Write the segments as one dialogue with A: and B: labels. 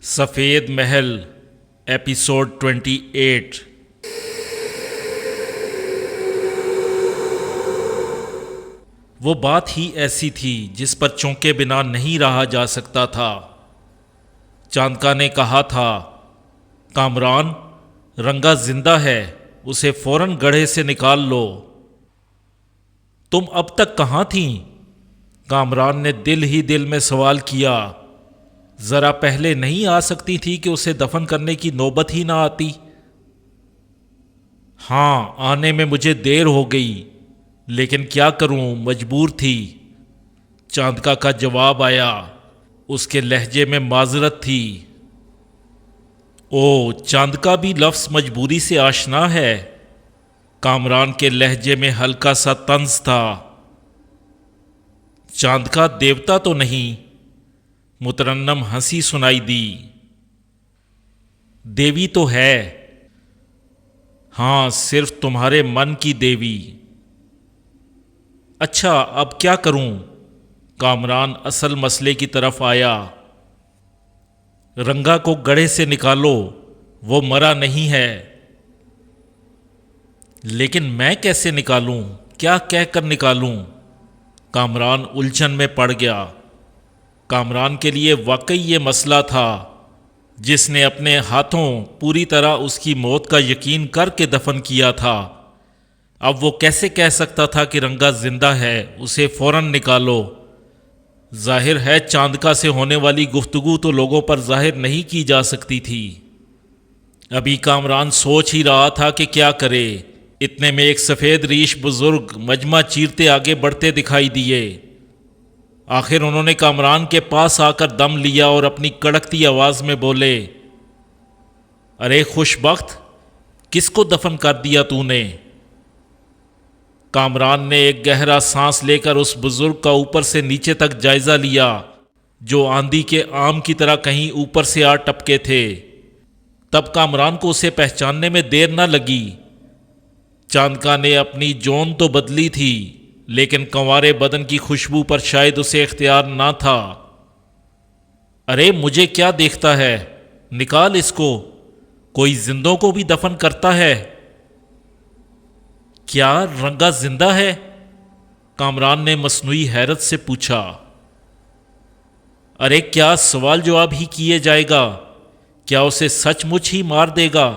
A: سفید محل ایپیسوڈ 28۔ وہ بات ہی ایسی تھی جس پر چونکے بنا نہیں رہا جا سکتا تھا۔ چاندکا نے کہا تھا، کامران، رنگا زندہ ہے، اسے فوراً گڑھے سے نکال لو۔ تم اب تک کہاں تھیں؟ کامران نے دل ہی دل میں سوال کیا۔ ذرا پہلے نہیں آ سکتی تھی کہ اسے دفن کرنے کی نوبت ہی نہ آتی؟ ہاں، آنے میں مجھے دیر ہو گئی، لیکن کیا کروں، مجبور تھی۔ چاندکا کا جواب آیا۔ اس کے لہجے میں معذرت تھی۔ او، چاندکا بھی لفظ مجبوری سے آشنا ہے۔ کامران کے لہجے میں ہلکا سا طنز تھا۔ چاندکا دیوتا تو نہیں؟ مترنم ہنسی سنائی دی۔ دیوی تو ہے۔ ہاں، صرف تمہارے من کی دیوی۔ اچھا، اب کیا کروں؟ کامران اصل مسئلے کی طرف آیا۔ رنگا کو گڑھے سے نکالو، وہ مرا نہیں ہے۔ لیکن میں کیسے نکالوں؟ کیا کہہ کر نکالوں؟ کامران الجھن میں پڑ گیا۔ کامران کے لیے واقعی یہ مسئلہ تھا، جس نے اپنے ہاتھوں پوری طرح اس کی موت کا یقین کر کے دفن کیا تھا۔ اب وہ کیسے کہہ سکتا تھا کہ رنگا زندہ ہے، اسے فوراً نکالو؟ ظاہر ہے چاندکا سے ہونے والی گفتگو تو لوگوں پر ظاہر نہیں کی جا سکتی تھی۔ ابھی کامران سوچ ہی رہا تھا کہ کیا کرے، اتنے میں ایک سفید ریش بزرگ مجمع چیرتے آگے بڑھتے دکھائی دیے۔ آخر انہوں نے کامران کے پاس آ کر دم لیا اور اپنی کڑکتی آواز میں بولے، ارے خوش بخت، کس کو دفن کر دیا تو نے؟ کامران نے ایک گہرا سانس لے کر اس بزرگ کا اوپر سے نیچے تک جائزہ لیا، جو آندھی کے آم کی طرح کہیں اوپر سے آ ٹپکے تھے۔ تب کامران کو اسے پہچاننے میں دیر نہ لگی۔ چاندکا نے اپنی جون تو بدلی تھی، لیکن کنوارے بدن کی خوشبو پر شاید اسے اختیار نہ تھا۔ ارے مجھے کیا دیکھتا ہے، نکال اس کو، کوئی زندوں کو بھی دفن کرتا ہے؟ کیا رنگا زندہ ہے؟ کامران نے مصنوعی حیرت سے پوچھا۔ ارے کیا سوال جواب ہی کیے جائے گا؟ کیا اسے سچ مچ ہی مار دے گا؟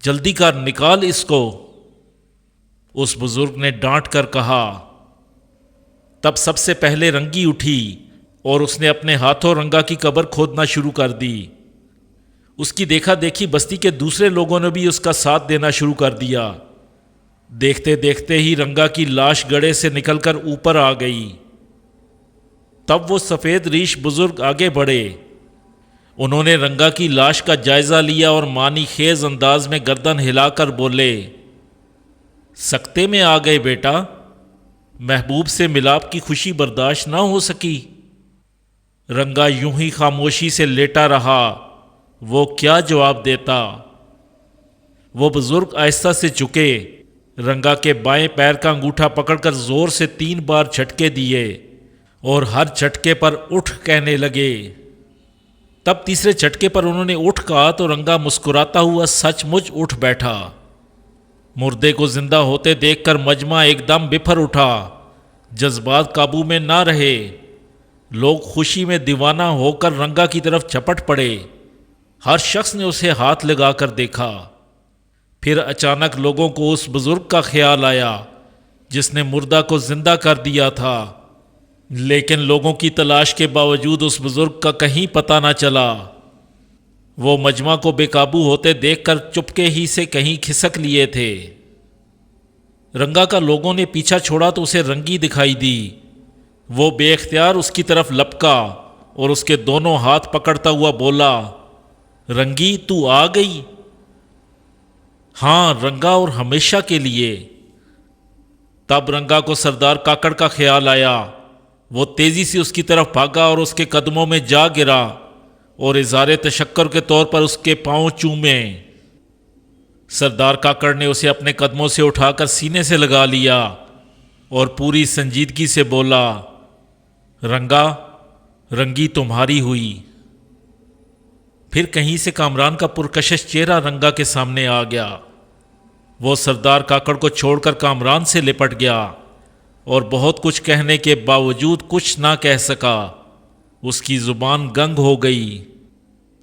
A: جلدی کر، نکال اس کو، اس بزرگ نے ڈانٹ کر کہا۔ تب سب سے پہلے رنگی اٹھی اور اس نے اپنے ہاتھوں رنگا کی قبر کھودنا شروع کر دی۔ اس کی دیکھا دیکھی بستی کے دوسرے لوگوں نے بھی اس کا ساتھ دینا شروع کر دیا۔ دیکھتے دیکھتے ہی رنگا کی لاش گڑھے سے نکل کر اوپر آ گئی۔ تب وہ سفید ریش بزرگ آگے بڑھے۔ انہوں نے رنگا کی لاش کا جائزہ لیا اور معنی خیز انداز میں گردن ہلا کر بولے، سکتے میں آ گئے بیٹا، محبوب سے ملاپ کی خوشی برداشت نہ ہو سکی؟ رنگا یوں ہی خاموشی سے لیٹا رہا۔ وہ کیا جواب دیتا؟ وہ بزرگ آہستہ سے جھکے، رنگا کے بائیں پیر کا انگوٹھا پکڑ کر زور سے 3 بار جھٹکے دیے اور ہر جھٹکے پر اٹھ کہنے لگے۔ تب تیسرے جھٹکے پر انہوں نے اٹھ کہا تو رنگا مسکراتا ہوا سچ مچ اٹھ بیٹھا۔ مردے کو زندہ ہوتے دیکھ کر مجمع ایک دم بفر اٹھا۔ جذبات قابو میں نہ رہے۔ لوگ خوشی میں دیوانہ ہو کر رنگا کی طرف جھپٹ پڑے۔ ہر شخص نے اسے ہاتھ لگا کر دیکھا۔ پھر اچانک لوگوں کو اس بزرگ کا خیال آیا جس نے مردہ کو زندہ کر دیا تھا، لیکن لوگوں کی تلاش کے باوجود اس بزرگ کا کہیں پتہ نہ چلا۔ وہ مجمع کو بے قابو ہوتے دیکھ کر چپکے ہی سے کہیں کھسک لیے تھے۔ رنگا کا لوگوں نے پیچھا چھوڑا تو اسے رنگی دکھائی دی۔ وہ بے اختیار اس کی طرف لپکا اور اس کے دونوں ہاتھ پکڑتا ہوا بولا، رنگی تو آ گئی؟ ہاں رنگا، اور ہمیشہ کے لیے۔ تب رنگا کو سردار کاکڑ کا خیال آیا۔ وہ تیزی سے اس کی طرف بھاگا اور اس کے قدموں میں جا گرا اور اظہار تشکر کے طور پر اس کے پاؤں چومے۔ سردار کاکڑ نے اسے اپنے قدموں سے اٹھا کر سینے سے لگا لیا اور پوری سنجیدگی سے بولا، رنگا، رنگی تمہاری ہوئی۔ پھر کہیں سے کامران کا پرکشش چہرہ رنگا کے سامنے آ گیا۔ وہ سردار کاکڑ کو چھوڑ کر کامران سے لپٹ گیا اور بہت کچھ کہنے کے باوجود کچھ نہ کہہ سکا۔ اس کی زبان گنگ ہو گئی۔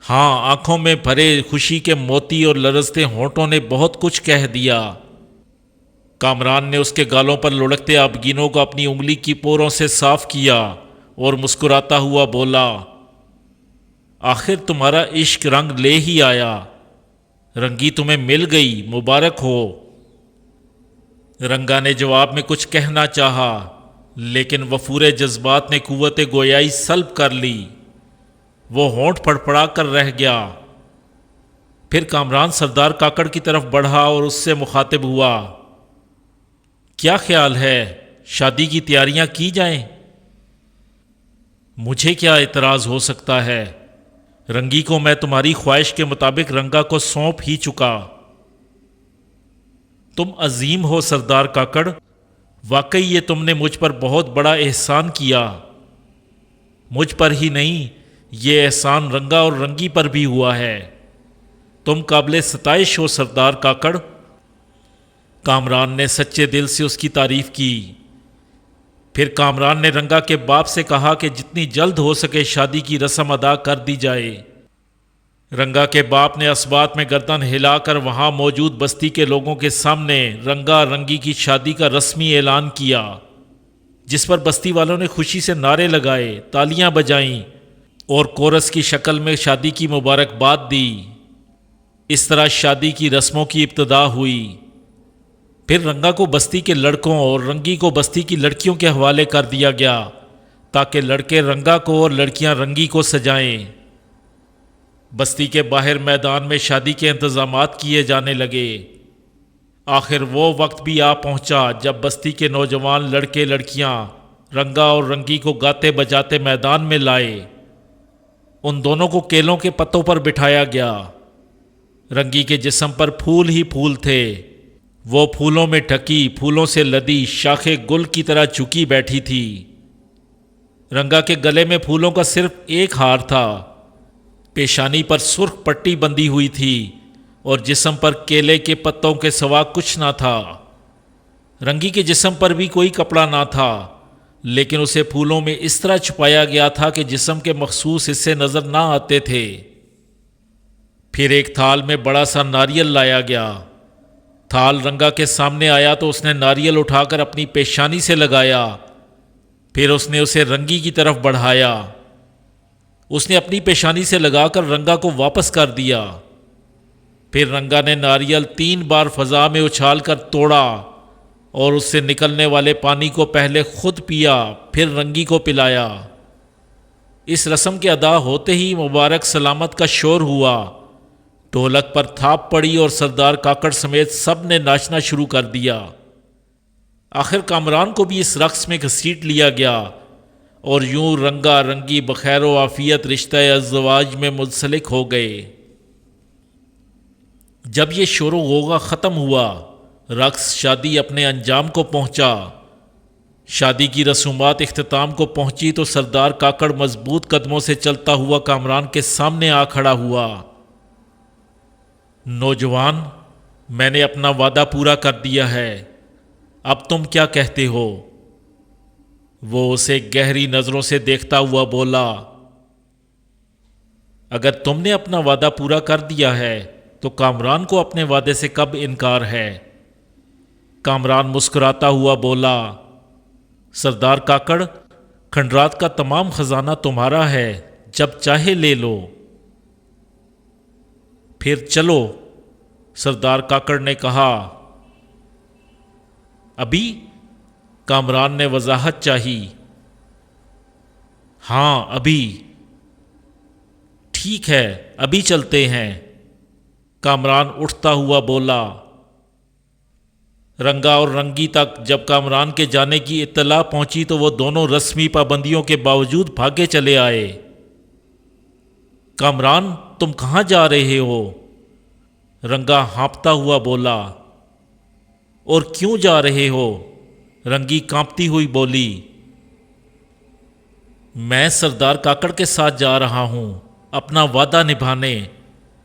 A: ہاں، آنکھوں میں بھرے خوشی کے موتی اور لرزتے ہونٹوں نے بہت کچھ کہہ دیا۔ کامران نے اس کے گالوں پر لڑکتے آبگینوں کو اپنی انگلی کی پوروں سے صاف کیا اور مسکراتا ہوا بولا، آخر تمہارا عشق رنگ لے ہی آیا، رنگی تمہیں مل گئی، مبارک ہو۔ رنگا نے جواب میں کچھ کہنا چاہا، لیکن وفور جذبات نے قوت گویائی سلب کر لی۔ وہ ہونٹ پھڑپڑا کر رہ گیا۔ پھر کامران سردار کاکڑ کی طرف بڑھا اور اس سے مخاطب ہوا، کیا خیال ہے، شادی کی تیاریاں کی جائیں؟ مجھے کیا اعتراض ہو سکتا ہے؟ رنگی کو میں تمہاری خواہش کے مطابق رنگا کو سونپ ہی چکا۔ تم عظیم ہو سردار کاکڑ، واقعی یہ تم نے مجھ پر بہت بڑا احسان کیا۔ مجھ پر ہی نہیں، یہ احسان رنگا اور رنگی پر بھی ہوا ہے۔ تم قابل ستائش ہو سردار کاکڑ۔ کامران نے سچے دل سے اس کی تعریف کی۔ پھر کامران نے رنگا کے باپ سے کہا کہ جتنی جلد ہو سکے شادی کی رسم ادا کر دی جائے۔ رنگا کے باپ نے اسبات میں گردن ہلا کر وہاں موجود بستی کے لوگوں کے سامنے رنگا رنگی کی شادی کا رسمی اعلان کیا، جس پر بستی والوں نے خوشی سے نعرے لگائے، تالیاں بجائیں اور کورس کی شکل میں شادی کی مبارکباد دی۔ اس طرح شادی کی رسموں کی ابتدا ہوئی۔ پھر رنگا کو بستی کے لڑکوں اور رنگی کو بستی کی لڑکیوں کے حوالے کر دیا گیا تاکہ لڑکے رنگا کو اور لڑکیاں رنگی کو سجائیں۔ بستی کے باہر میدان میں شادی کے انتظامات کیے جانے لگے۔ آخر وہ وقت بھی آ پہنچا جب بستی کے نوجوان لڑکے لڑکیاں رنگا اور رنگی کو گاتے بجاتے میدان میں لائے۔ ان دونوں کو کیلوں کے پتوں پر بٹھایا گیا۔ رنگی کے جسم پر پھول ہی پھول تھے۔ وہ پھولوں میں ڈھکی، پھولوں سے لدی شاخ گل کی طرح جھکی بیٹھی تھی۔ رنگا کے گلے میں پھولوں کا صرف ایک ہار تھا، پیشانی پر سرخ پٹی بندھی ہوئی تھی اور جسم پر کیلے کے پتوں کے سوا کچھ نہ تھا۔ رنگی کے جسم پر بھی کوئی کپڑا نہ تھا، لیکن اسے پھولوں میں اس طرح چھپایا گیا تھا کہ جسم کے مخصوص حصے نظر نہ آتے تھے۔ پھر ایک تھال میں بڑا سا ناریل لایا گیا۔ تھال رنگا کے سامنے آیا تو اس نے ناریل اٹھا کر اپنی پیشانی سے لگایا۔ پھر اس نے اسے رنگی کی طرف بڑھایا۔ اس نے اپنی پیشانی سے لگا کر رنگا کو واپس کر دیا۔ پھر رنگا نے ناریل 3 بار فضا میں اچھال کر توڑا اور اس سے نکلنے والے پانی کو پہلے خود پیا، پھر رنگی کو پلایا۔ اس رسم کے ادا ہوتے ہی مبارک سلامت کا شور ہوا، ڈھولک پر تھاپ پڑی اور سردار کاکڑ سمیت سب نے ناچنا شروع کر دیا۔ آخر کامران کو بھی اس رقص میں گھسیٹ لیا گیا اور یوں رنگا رنگی بخیر و عافیت رشتہ ازدواج میں منسلک ہو گئے۔ جب یہ شور و غوغا ختم ہوا، رقص شادی اپنے انجام کو پہنچا۔ شادی کی رسومات اختتام کو پہنچی تو سردار کاکڑ مضبوط قدموں سے چلتا ہوا کامران کے سامنے آ کھڑا ہوا۔ نوجوان، میں نے اپنا وعدہ پورا کر دیا ہے، اب تم کیا کہتے ہو؟ وہ اسے گہری نظروں سے دیکھتا ہوا بولا، اگر تم نے اپنا وعدہ پورا کر دیا ہے تو کامران کو اپنے وعدے سے کب انکار ہے؟ کامران مسکراتا ہوا بولا، سردار کاکڑ، کھنڈرات کا تمام خزانہ تمہارا ہے، جب چاہے لے لو۔ پھر چلو، سردار کاکڑ نے کہا۔ ابھی؟ کامران نے وضاحت چاہی۔ ہاں ابھی۔ ٹھیک ہے، ابھی چلتے ہیں، کامران اٹھتا ہوا بولا۔ رنگا اور رنگی تک جب کامران کے جانے کی اطلاع پہنچی تو وہ دونوں رسمی پابندیوں کے باوجود بھاگے چلے آئے۔ کامران، تم کہاں جا رہے ہو؟ رنگا ہانپتا ہوا بولا۔ اور کیوں جا رہے ہو؟ رنگی کانپتی ہوئی بولی۔ میں سردار کاکڑ کے ساتھ جا رہا ہوں، اپنا وعدہ نبھانے،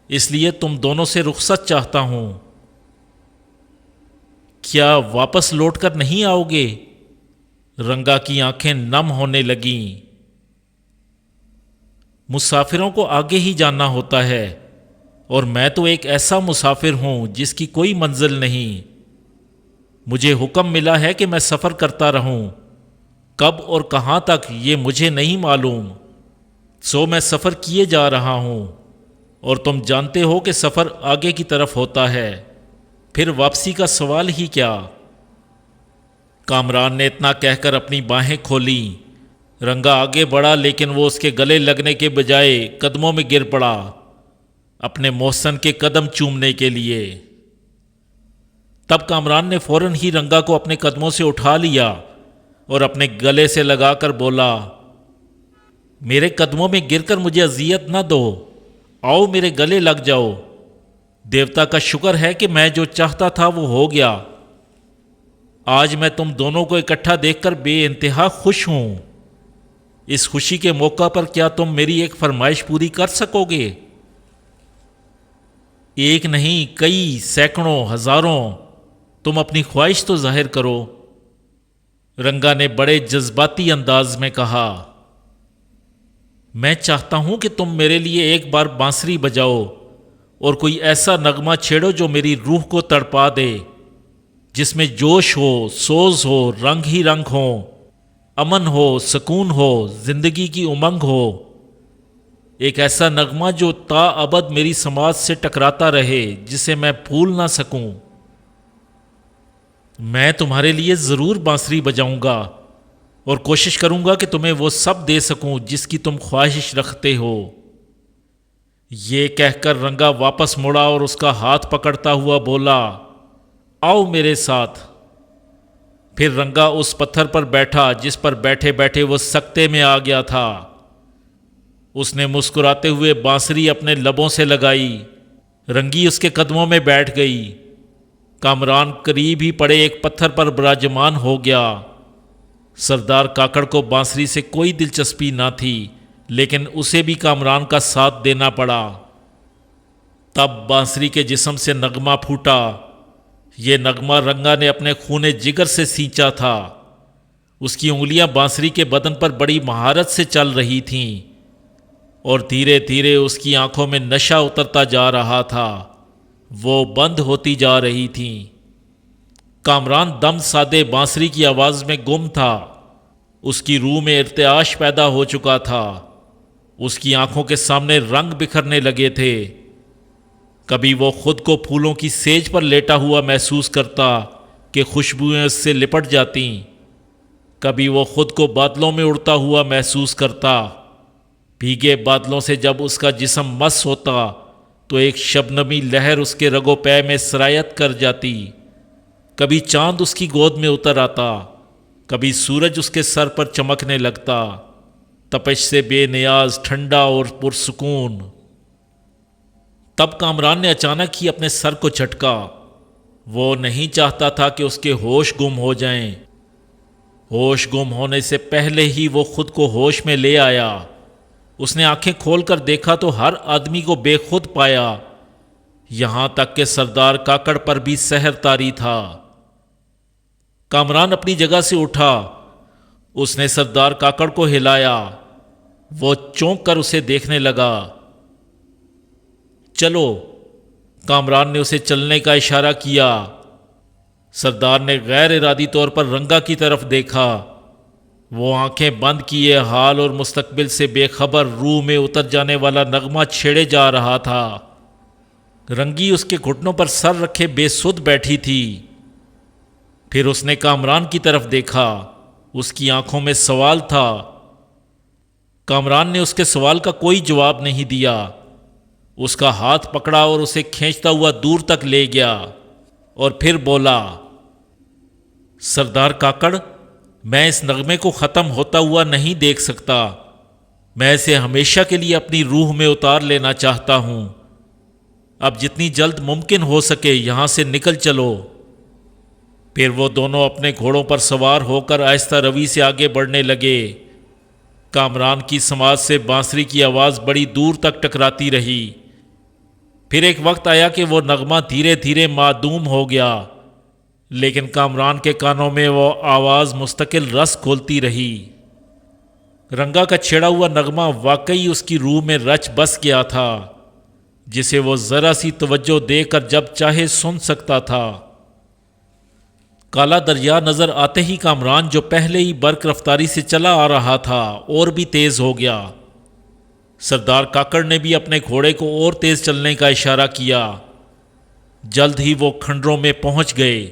A: اس لیے تم دونوں سے رخصت چاہتا ہوں۔ کیا واپس لوٹ کر نہیں آؤ گے؟ رنگا کی آنکھیں نم ہونے لگیں۔ مسافروں کو آگے ہی جانا ہوتا ہے، اور میں تو ایک ایسا مسافر ہوں جس کی کوئی منزل نہیں۔ مجھے حکم ملا ہے کہ میں سفر کرتا رہوں، کب اور کہاں تک یہ مجھے نہیں معلوم، سو میں سفر کیے جا رہا ہوں، اور تم جانتے ہو کہ سفر آگے کی طرف ہوتا ہے، پھر واپسی کا سوال ہی کیا؟ کامران نے اتنا کہہ کر اپنی باہیں کھولیں۔ رنگا آگے بڑھا، لیکن وہ اس کے گلے لگنے کے بجائے قدموں میں گر پڑا، اپنے محسن کے قدم چومنے کے لیے۔ تب کامران نے فوراً ہی رنگا کو اپنے قدموں سے اٹھا لیا اور اپنے گلے سے لگا کر بولا، میرے قدموں میں گر کر مجھے اذیت نہ دو، آؤ میرے گلے لگ جاؤ۔ دیوتا کا شکر ہے کہ میں جو چاہتا تھا وہ ہو گیا۔ آج میں تم دونوں کو اکٹھا دیکھ کر بے انتہا خوش ہوں۔ اس خوشی کے موقع پر کیا تم میری ایک فرمائش پوری کر سکو گے؟ ایک نہیں، کئی، سینکڑوں، ہزاروں، تم اپنی خواہش تو ظاہر کرو۔ رنگا نے بڑے جذباتی انداز میں کہا، میں چاہتا ہوں کہ تم میرے لیے ایک بار بانسری بجاؤ اور کوئی ایسا نغمہ چھیڑو جو میری روح کو تڑپا دے، جس میں جوش ہو، سوز ہو، رنگ ہی رنگ ہو، امن ہو، سکون ہو، زندگی کی امنگ ہو۔ ایک ایسا نغمہ جو تا ابد میری سماعت سے ٹکراتا رہے، جسے میں بھول نہ سکوں۔ میں تمہارے لیے ضرور بانسری بجاؤں گا اور کوشش کروں گا کہ تمہیں وہ سب دے سکوں جس کی تم خواہش رکھتے ہو۔ یہ کہہ کر رنگا واپس مڑا اور اس کا ہاتھ پکڑتا ہوا بولا، آؤ میرے ساتھ۔ پھر رنگا اس پتھر پر بیٹھا جس پر بیٹھے بیٹھے وہ سکتے میں آ گیا تھا۔ اس نے مسکراتے ہوئے بانسری اپنے لبوں سے لگائی، رنگی اس کے قدموں میں بیٹھ گئی۔ کامران قریب ہی پڑے ایک پتھر پر براجمان ہو گیا۔ سردار کاکڑ کو بانسری سے کوئی دلچسپی نہ تھی، لیکن اسے بھی کامران کا ساتھ دینا پڑا۔ تب بانسری کے جسم سے نغمہ پھوٹا۔ یہ نغمہ رنگا نے اپنے خون جگر سے سینچا تھا۔ اس کی انگلیاں بانسری کے بدن پر بڑی مہارت سے چل رہی تھیں، اور دھیرے دھیرے اس کی آنکھوں میں نشہ اترتا جا رہا تھا، وہ بند ہوتی جا رہی تھیں۔ کامران دم سادے بانسری کی آواز میں گم تھا۔ اس کی روح میں ارتعاش پیدا ہو چکا تھا۔ اس کی آنکھوں کے سامنے رنگ بکھرنے لگے تھے۔ کبھی وہ خود کو پھولوں کی سیج پر لیٹا ہوا محسوس کرتا کہ خوشبوئیں اس سے لپٹ جاتیں، کبھی وہ خود کو بادلوں میں اڑتا ہوا محسوس کرتا۔ بھیگے بادلوں سے جب اس کا جسم مس ہوتا تو ایک شبنمی لہر اس کے رگ و پے میں سرایت کر جاتی۔ کبھی چاند اس کی گود میں اتر آتا، کبھی سورج اس کے سر پر چمکنے لگتا، تپش سے بے نیاز، ٹھنڈا اور پرسکون۔ تب کامران نے اچانک ہی اپنے سر کو جھٹکا۔ وہ نہیں چاہتا تھا کہ اس کے ہوش گم ہو جائیں۔ ہوش گم ہونے سے پہلے ہی وہ خود کو ہوش میں لے آیا۔ اس نے آنکھیں کھول کر دیکھا تو ہر آدمی کو بے خود پایا، یہاں تک کہ سردار کاکڑ پر بھی سحر طاری تھا۔ کامران اپنی جگہ سے اٹھا۔ اس نے سردار کاکڑ کو ہلایا۔ وہ چونک کر اسے دیکھنے لگا۔ چلو، کامران نے اسے چلنے کا اشارہ کیا۔ سردار نے غیر ارادی طور پر رنگا کی طرف دیکھا۔ وہ آنکھیں بند کیے حال اور مستقبل سے بے خبر روح میں اتر جانے والا نغمہ چھیڑے جا رہا تھا۔ رنگی اس کے گھٹنوں پر سر رکھے بے سدھ بیٹھی تھی۔ پھر اس نے کامران کی طرف دیکھا۔ اس کی آنکھوں میں سوال تھا۔ کامران نے اس کے سوال کا کوئی جواب نہیں دیا۔ اس کا ہاتھ پکڑا اور اسے کھینچتا ہوا دور تک لے گیا، اور پھر بولا، سردار کاکڑ، میں اس نغمے کو ختم ہوتا ہوا نہیں دیکھ سکتا۔ میں اسے ہمیشہ کے لیے اپنی روح میں اتار لینا چاہتا ہوں۔ اب جتنی جلد ممکن ہو سکے یہاں سے نکل چلو۔ پھر وہ دونوں اپنے گھوڑوں پر سوار ہو کر آہستہ روی سے آگے بڑھنے لگے۔ کامران کی سماعت سے بانسری کی آواز بڑی دور تک ٹکراتی رہی۔ پھر ایک وقت آیا کہ وہ نغمہ دھیرے دھیرے معدوم ہو گیا، لیکن کامران کے کانوں میں وہ آواز مستقل رس کھولتی رہی۔ رنگا کا چھیڑا ہوا نغمہ واقعی اس کی روح میں رچ بس گیا تھا، جسے وہ ذرا سی توجہ دے کر جب چاہے سن سکتا تھا۔ کالا دریا نظر آتے ہی کامران، جو پہلے ہی برق رفتاری سے چلا آ رہا تھا، اور بھی تیز ہو گیا۔ سردار کاکڑ نے بھی اپنے گھوڑے کو اور تیز چلنے کا اشارہ کیا۔ جلد ہی وہ کھنڈروں میں پہنچ گئے۔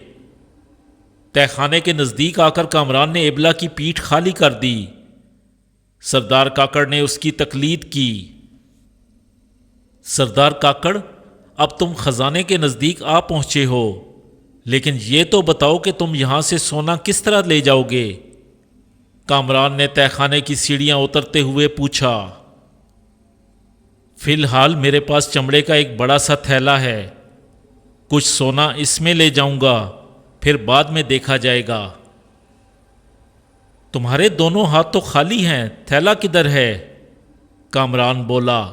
A: تہ خانے کے نزدیک آ کر کامران نے ابلا کی پیٹھ خالی کر دی۔ سردار کاکڑ نے اس کی تقلید کی۔ سردار کاکڑ، اب تم خزانے کے نزدیک آ پہنچے ہو، لیکن یہ تو بتاؤ کہ تم یہاں سے سونا کس طرح لے جاؤ گے؟ کامران نے تہ خانے کی سیڑھیاں اترتے ہوئے پوچھا۔ فی الحال میرے پاس چمڑے کا ایک بڑا سا تھیلا ہے، کچھ سونا اس میں لے جاؤں گا، پھر بعد میں دیکھا جائے گا۔ تمہارے دونوں ہاتھ تو خالی ہیں، تھیلا کدھر ہے؟ کامران بولا۔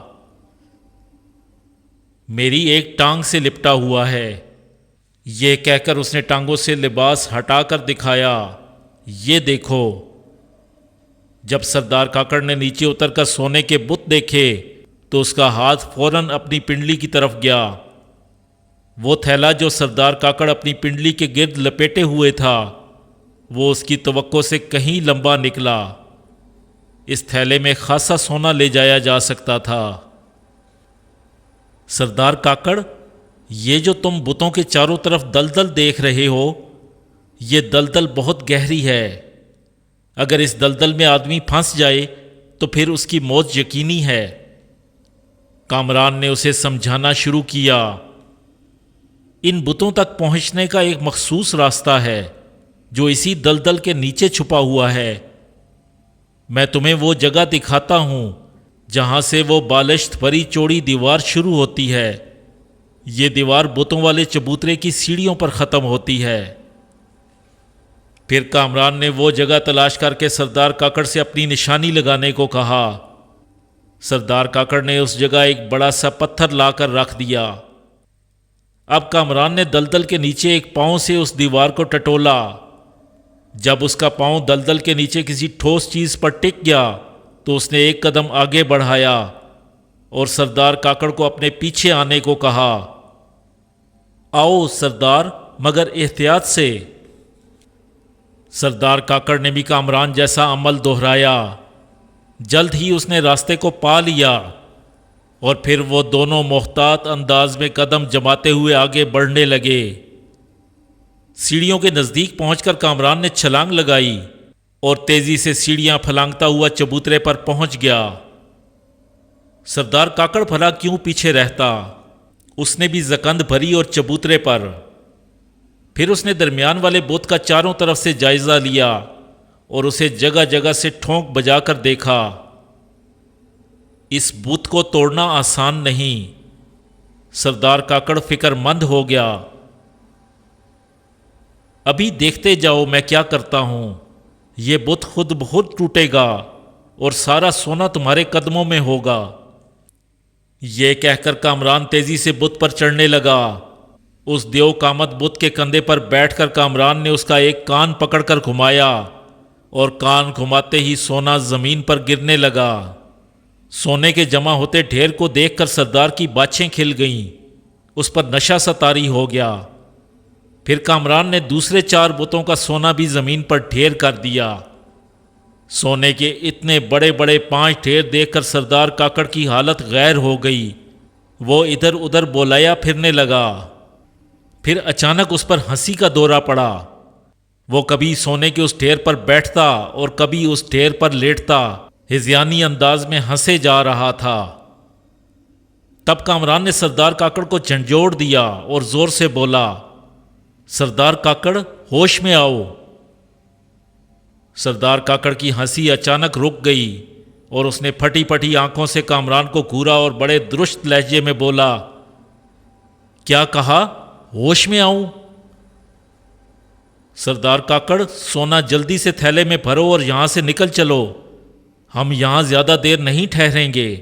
A: میری ایک ٹانگ سے لپٹا ہوا ہے۔ یہ کہہ کر اس نے ٹانگوں سے لباس ہٹا کر دکھایا۔ یہ دیکھو۔ جب سردار کاکڑ نے نیچے اتر کر سونے کے بت دیکھے تو اس کا ہاتھ فوراً اپنی پنڈلی کی طرف گیا۔ وہ تھیلا جو سردار کاکڑ اپنی پنڈلی کے گرد لپیٹے ہوئے تھا، وہ اس کی توقع سے کہیں لمبا نکلا۔ اس تھیلے میں خاصا سونا لے جایا جا سکتا تھا۔ سردار کاکڑ، یہ جو تم بتوں کے چاروں طرف دلدل دیکھ رہے ہو، یہ دلدل بہت گہری ہے۔ اگر اس دلدل میں آدمی پھنس جائے تو پھر اس کی موت یقینی ہے۔ کامران نے اسے سمجھانا شروع کیا۔ ان بتوں تک پہنچنے کا ایک مخصوص راستہ ہے جو اسی دلدل کے نیچے چھپا ہوا ہے۔ میں تمہیں وہ جگہ دکھاتا ہوں جہاں سے وہ بالشت بھری چوڑی دیوار شروع ہوتی ہے۔ یہ دیوار بتوں والے چبوترے کی سیڑھیوں پر ختم ہوتی ہے۔ پھر کامران نے وہ جگہ تلاش کر کے سردار کاکڑ سے اپنی نشانی لگانے کو کہا۔ سردار کاکڑ نے اس جگہ ایک بڑا سا پتھر لا کر رکھ دیا۔ اب کامران نے دلدل کے نیچے ایک پاؤں سے اس دیوار کو ٹٹولا۔ جب اس کا پاؤں دلدل کے نیچے کسی ٹھوس چیز پر ٹک گیا تو اس نے ایک قدم آگے بڑھایا اور سردار کاکڑ کو اپنے پیچھے آنے کو کہا۔ آؤ سردار، مگر احتیاط سے۔ سردار کاکڑ نے بھی کامران جیسا عمل دہرایا۔ جلد ہی اس نے راستے کو پا لیا اور پھر وہ دونوں محتاط انداز میں قدم جماتے ہوئے آگے بڑھنے لگے۔ سیڑھیوں کے نزدیک پہنچ کر کامران نے چھلانگ لگائی اور تیزی سے سیڑھیاں پھلانگتا ہوا چبوترے پر پہنچ گیا۔ سردار کاکڑ بھلا کیوں پیچھے رہتا؟ اس نے بھی زکند بھری اور چبوترے پر۔ پھر اس نے درمیان والے بت کا چاروں طرف سے جائزہ لیا اور اسے جگہ جگہ سے ٹھونک بجا کر دیکھا۔ اس بت کو توڑنا آسان نہیں۔ سردار کاکڑ فکر مند ہو گیا۔ ابھی دیکھتے جاؤ میں کیا کرتا ہوں۔ یہ بت خود بخود ٹوٹے گا اور سارا سونا تمہارے قدموں میں ہوگا۔ یہ کہہ کر کامران تیزی سے بت پر چڑھنے لگا۔ اس دیو کامت بت کے کندھے پر بیٹھ کر کامران نے اس کا ایک کان پکڑ کر گھمایا اور کان گھماتے ہی سونا زمین پر گرنے لگا۔ سونے کے جمع ہوتے ڈھیر کو دیکھ کر سردار کی باچھیں کھل گئیں۔ اس پر نشہ سا طاری ہو گیا۔ پھر کامران نے دوسرے 4 بتوں کا سونا بھی زمین پر ڈھیر کر دیا۔ سونے کے اتنے بڑے بڑے 5 ڈھیر دیکھ کر سردار کاکڑ کی حالت غیر ہو گئی۔ وہ ادھر ادھر بولایا پھرنے لگا۔ پھر اچانک اس پر ہنسی کا دورہ پڑا۔ وہ کبھی سونے کے اس ڈھیر پر بیٹھتا اور کبھی اس ڈھیر پر لیٹتا، ہذیانی انداز میں ہنسے جا رہا تھا۔ تب کامران نے سردار کاکڑ کو جھنجھوڑ دیا اور زور سے بولا، سردار کاکڑ، ہوش میں آؤ۔ سردار کاکڑ کی ہنسی اچانک رک گئی اور اس نے پھٹی پھٹی آنکھوں سے کامران کو گھورا اور بڑے درست لہجے میں بولا، کیا کہا؟ ہوش میں آؤں؟ سردار کاکڑ، سونا جلدی سے تھیلے میں بھرو اور یہاں سے نکل چلو۔ ہم یہاں زیادہ دیر نہیں ٹھہریں گے۔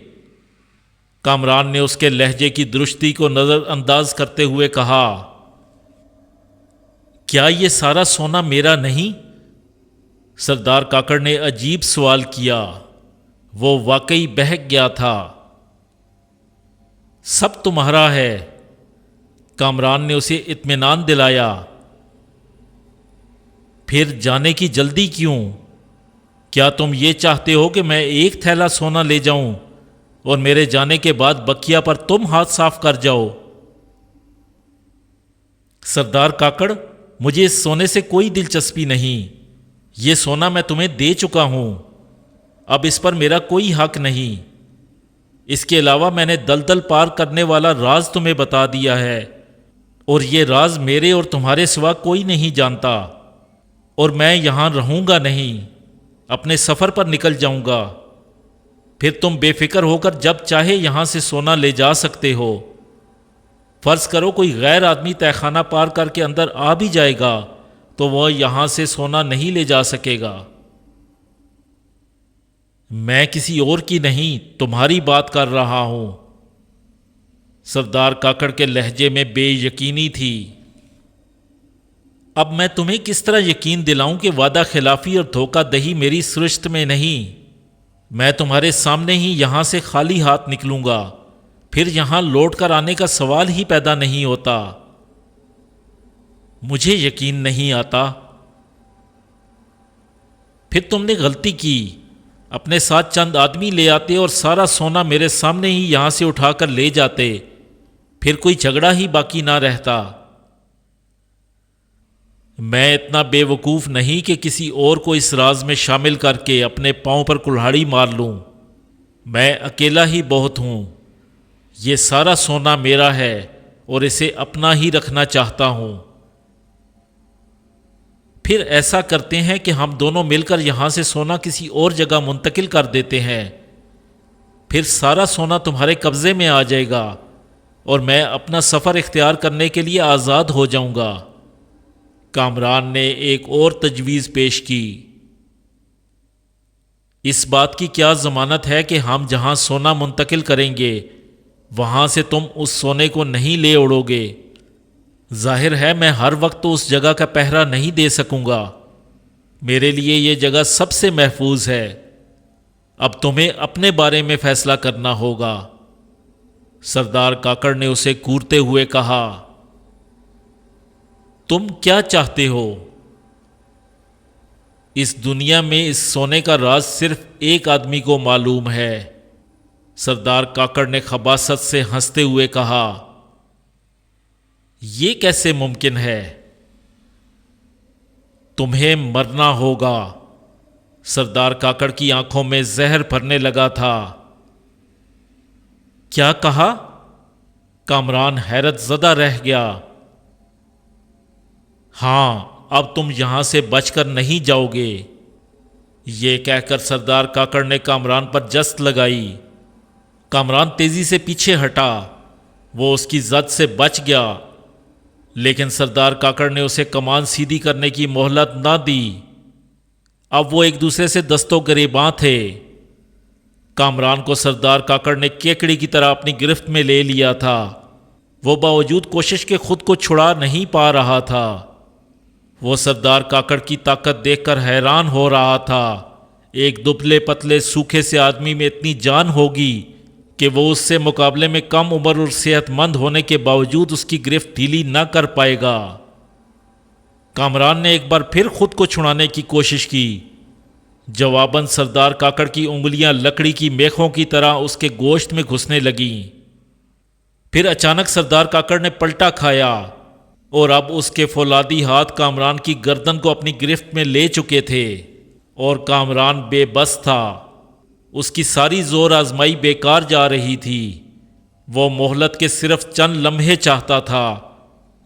A: کامران نے اس کے لہجے کی درستی کو نظر انداز کرتے ہوئے کہا، کیا یہ سارا سونا میرا نہیں؟ سردار کاکڑ نے عجیب سوال کیا۔ وہ واقعی بہک گیا تھا۔ سب تمہارا ہے، کامران نے اسے اطمینان دلایا۔ پھر جانے کی جلدی کیوں؟ کیا تم یہ چاہتے ہو کہ میں ایک تھیلا سونا لے جاؤں اور میرے جانے کے بعد بقیہ پر تم ہاتھ صاف کر جاؤ؟ سردار کاکڑ، مجھے اس سونے سے کوئی دلچسپی نہیں۔ یہ سونا میں تمہیں دے چکا ہوں، اب اس پر میرا کوئی حق نہیں۔ اس کے علاوہ میں نے دلدل پار کرنے والا راز تمہیں بتا دیا ہے، اور یہ راز میرے اور تمہارے سوا کوئی نہیں جانتا، اور میں یہاں رہوں گا نہیں، اپنے سفر پر نکل جاؤں گا۔ پھر تم بے فکر ہو کر جب چاہے یہاں سے سونا لے جا سکتے ہو۔ فرض کرو کوئی غیر آدمی تہہ خانہ پار کر کے اندر آ بھی جائے گا تو وہ یہاں سے سونا نہیں لے جا سکے گا۔ میں کسی اور کی نہیں، تمہاری بات کر رہا ہوں۔ سردار کاکڑ کے لہجے میں بے یقینی تھی۔ اب میں تمہیں کس طرح یقین دلاؤں کہ وعدہ خلافی اور دھوکہ دہی میری سرشت میں نہیں؟ میں تمہارے سامنے ہی یہاں سے خالی ہاتھ نکلوں گا، پھر یہاں لوٹ کر آنے کا سوال ہی پیدا نہیں ہوتا۔ مجھے یقین نہیں آتا۔ پھر تم نے غلطی کی، اپنے ساتھ چند آدمی لے آتے اور سارا سونا میرے سامنے ہی یہاں سے اٹھا کر لے جاتے، پھر کوئی جھگڑا ہی باقی نہ رہتا۔ میں اتنا بے وقوف نہیں کہ کسی اور کو اس راز میں شامل کر کے اپنے پاؤں پر کلہاڑی مار لوں۔ میں اکیلا ہی بہت ہوں۔ یہ سارا سونا میرا ہے اور اسے اپنا ہی رکھنا چاہتا ہوں۔ پھر ایسا کرتے ہیں کہ ہم دونوں مل کر یہاں سے سونا کسی اور جگہ منتقل کر دیتے ہیں، پھر سارا سونا تمہارے قبضے میں آ جائے گا اور میں اپنا سفر اختیار کرنے کے لیے آزاد ہو جاؤں گا۔ کامران نے ایک اور تجویز پیش کی۔ اس بات کی کیا ضمانت ہے کہ ہم جہاں سونا منتقل کریں گے وہاں سے تم اس سونے کو نہیں لے اڑو گے؟ ظاہر ہے میں ہر وقت تو اس جگہ کا پہرا نہیں دے سکوں گا، میرے لیے یہ جگہ سب سے محفوظ ہے۔ اب تمہیں اپنے بارے میں فیصلہ کرنا ہوگا۔ سردار کاکڑ نے اسے گورتے ہوئے کہا، تم کیا چاہتے ہو؟ اس دنیا میں اس سونے کا راز صرف ایک آدمی کو معلوم ہے۔ سردار کاکڑ نے خباثت سے ہنستے ہوئے کہا، یہ کیسے ممکن ہے؟ تمہیں مرنا ہوگا۔ سردار کاکڑ کی آنکھوں میں زہر بھرنے لگا تھا۔ کیا کہا؟ کامران حیرت زدہ رہ گیا۔ ہاں، اب تم یہاں سے بچ کر نہیں جاؤ گے۔ یہ کہہ کر سردار کاکڑ نے کامران پر جست لگائی۔ کامران تیزی سے پیچھے ہٹا، وہ اس کی زد سے بچ گیا، لیکن سردار کاکڑ نے اسے کمان سیدھی کرنے کی مہلت نہ دی۔ اب وہ ایک دوسرے سے دست و گریباں تھے۔ کامران کو سردار کاکڑ نے کیکڑی کی طرح اپنی گرفت میں لے لیا تھا۔ وہ باوجود کوشش کے خود کو چھڑا نہیں پا رہا تھا۔ وہ سردار کاکڑ کی طاقت دیکھ کر حیران ہو رہا تھا۔ ایک دبلے پتلے سوکھے سے آدمی میں اتنی جان ہوگی کہ وہ اس سے مقابلے میں کم عمر اور صحت مند ہونے کے باوجود اس کی گرفت ڈھیلی نہ کر پائے گا۔ کامران نے ایک بار پھر خود کو چھڑانے کی کوشش کی۔ جواباً سردار کاکڑ کی انگلیاں لکڑی کی میخوں کی طرح اس کے گوشت میں گھسنے لگیں۔ پھر اچانک سردار کاکڑ نے پلٹا کھایا اور اب اس کے فولادی ہاتھ کامران کی گردن کو اپنی گرفت میں لے چکے تھے اور کامران بے بس تھا۔ اس کی ساری زور آزمائی بیکار جا رہی تھی۔ وہ مہلت کے صرف چند لمحے چاہتا تھا،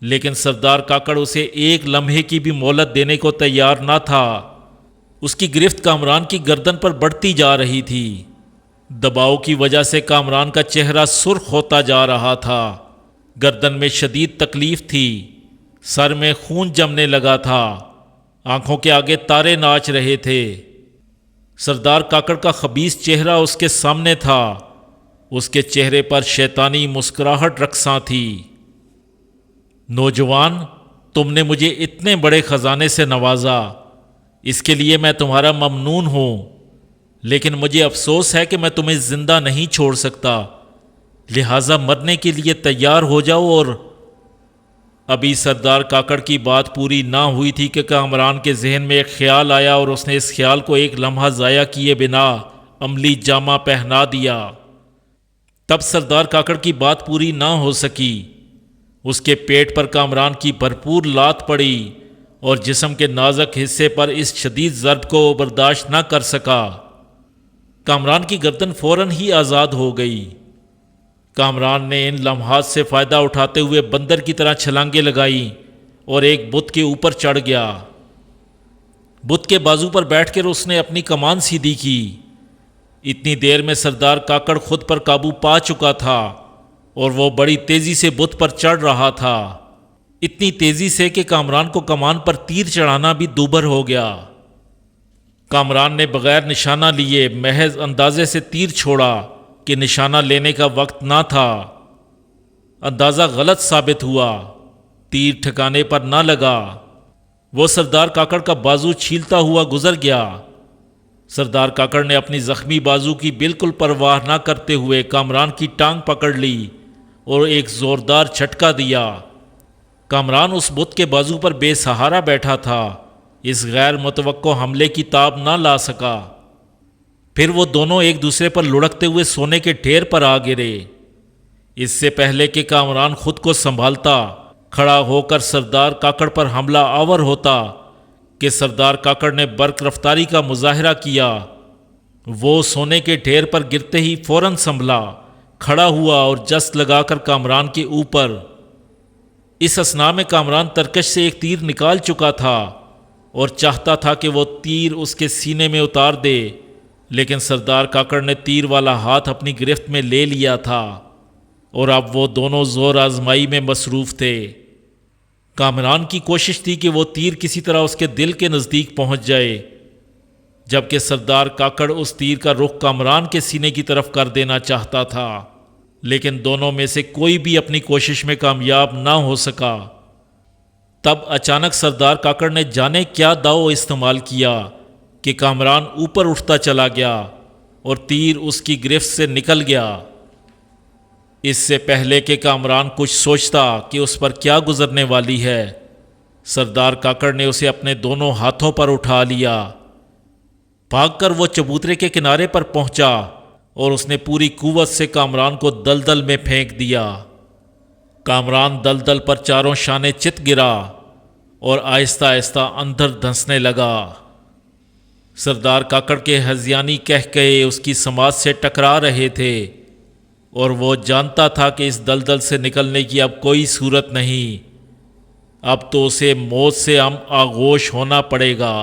A: لیکن سردار کاکڑ اسے ایک لمحے کی بھی مہلت دینے کو تیار نہ تھا۔ اس کی گرفت کامران کی گردن پر بڑھتی جا رہی تھی۔ دباؤ کی وجہ سے کامران کا چہرہ سرخ ہوتا جا رہا تھا۔ گردن میں شدید تکلیف تھی، سر میں خون جمنے لگا تھا، آنکھوں کے آگے تارے ناچ رہے تھے۔ سردار کاکڑ کا خبیث چہرہ اس کے سامنے تھا، اس کے چہرے پر شیطانی مسکراہٹ رقصاں تھی۔ نوجوان، تم نے مجھے اتنے بڑے خزانے سے نوازا، اس کے لیے میں تمہارا ممنون ہوں، لیکن مجھے افسوس ہے کہ میں تمہیں زندہ نہیں چھوڑ سکتا، لہٰذا مرنے کے لیے تیار ہو جاؤ۔ اور ابھی سردار کاکڑ کی بات پوری نہ ہوئی تھی کہ کامران کے ذہن میں ایک خیال آیا اور اس نے اس خیال کو ایک لمحہ ضائع کیے بنا عملی جامہ پہنا دیا۔ تب سردار کاکڑ کی بات پوری نہ ہو سکی، اس کے پیٹ پر کامران کی بھرپور لات پڑی اور جسم کے نازک حصے پر اس شدید ضرب کو برداشت نہ کر سکا۔ کامران کی گردن فوراً ہی آزاد ہو گئی۔ کامران نے ان لمحات سے فائدہ اٹھاتے ہوئے بندر کی طرح چھلانگیں لگائیں اور ایک بت کے اوپر چڑھ گیا۔ بت کے بازو پر بیٹھ کر اس نے اپنی کمان سیدھی کی۔ اتنی دیر میں سردار کاکڑ خود پر قابو پا چکا تھا اور وہ بڑی تیزی سے بت پر چڑھ رہا تھا، اتنی تیزی سے کہ کامران کو کمان پر تیر چڑھانا بھی دوبھر ہو گیا۔ کامران نے بغیر نشانہ لیے محض اندازے سے تیر چھوڑا کہ نشانہ لینے کا وقت نہ تھا۔ اندازہ غلط ثابت ہوا، تیر ٹھکانے پر نہ لگا۔ وہ سردار کاکڑ کا بازو چھیلتا ہوا گزر گیا۔ سردار کاکڑ نے اپنی زخمی بازو کی بالکل پرواہ نہ کرتے ہوئے کامران کی ٹانگ پکڑ لی اور ایک زوردار جھٹکا دیا۔ کامران اس بت کے بازو پر بے سہارا بیٹھا تھا، اس غیر متوقع حملے کی تاب نہ لا سکا۔ پھر وہ دونوں ایک دوسرے پر لڑکتے ہوئے سونے کے ڈھیر پر آ گرے۔ اس سے پہلے کہ کامران خود کو سنبھالتا، کھڑا ہو کر سردار کاکڑ پر حملہ آور ہوتا کہ سردار کاکڑ نے برق رفتاری کا مظاہرہ کیا۔ وہ سونے کے ڈھیر پر گرتے ہی فوراً سنبھلا، کھڑا ہوا اور جست لگا کر کامران کے اوپر۔ اس اثناء میں کامران ترکش سے ایک تیر نکال چکا تھا اور چاہتا تھا کہ وہ تیر اس کے سینے میں اتار دے، لیکن سردار کاکڑ نے تیر والا ہاتھ اپنی گرفت میں لے لیا تھا اور اب وہ دونوں زور آزمائی میں مصروف تھے۔ کامران کی کوشش تھی کہ وہ تیر کسی طرح اس کے دل کے نزدیک پہنچ جائے، جبکہ سردار کاکڑ اس تیر کا رخ کامران کے سینے کی طرف کر دینا چاہتا تھا، لیکن دونوں میں سے کوئی بھی اپنی کوشش میں کامیاب نہ ہو سکا۔ تب اچانک سردار کاکڑ نے جانے کیا داؤ استعمال کیا کہ کامران اوپر اٹھتا چلا گیا اور تیر اس کی گرفت سے نکل گیا۔ اس سے پہلے کہ کامران کچھ سوچتا کہ اس پر کیا گزرنے والی ہے، سردار کاکڑ نے اسے اپنے دونوں ہاتھوں پر اٹھا لیا۔ بھاگ کر وہ چبوترے کے کنارے پر پہنچا اور اس نے پوری قوت سے کامران کو دلدل میں پھینک دیا۔ کامران دلدل پر چاروں شانے چت گرا اور آہستہ آہستہ اندر دھنسنے لگا۔ سردار کاکڑ کے ہذیانی قہقہے اس کی سماعت سے ٹکرا رہے تھے اور وہ جانتا تھا کہ اس دلدل سے نکلنے کی اب کوئی صورت نہیں، اب تو اسے موت سے ہم آغوش ہونا پڑے گا۔